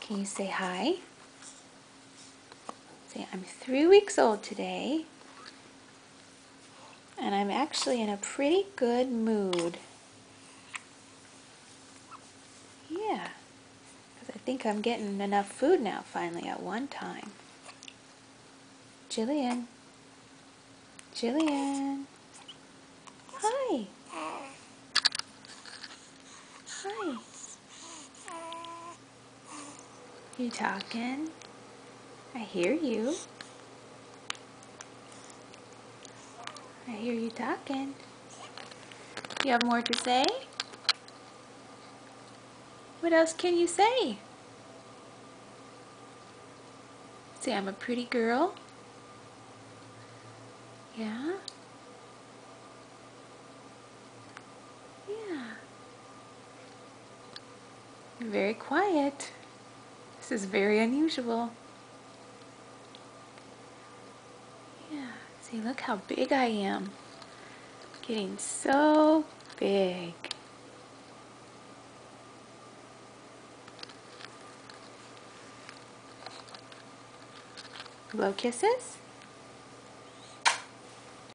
Can you say hi? Say, I'm 3 weeks old today, and I'm actually in a pretty good mood. Yeah, because I think I'm getting enough food now finally at one time. Jillian. Jillian. Hi. Hi. You talking? I hear you. I hear you talking. You have more to say? What else can you say? Say I'm a pretty girl. Yeah? Yeah. You're very quiet. This is very unusual. Yeah. See, look how big I am. Getting so big. Blow kisses?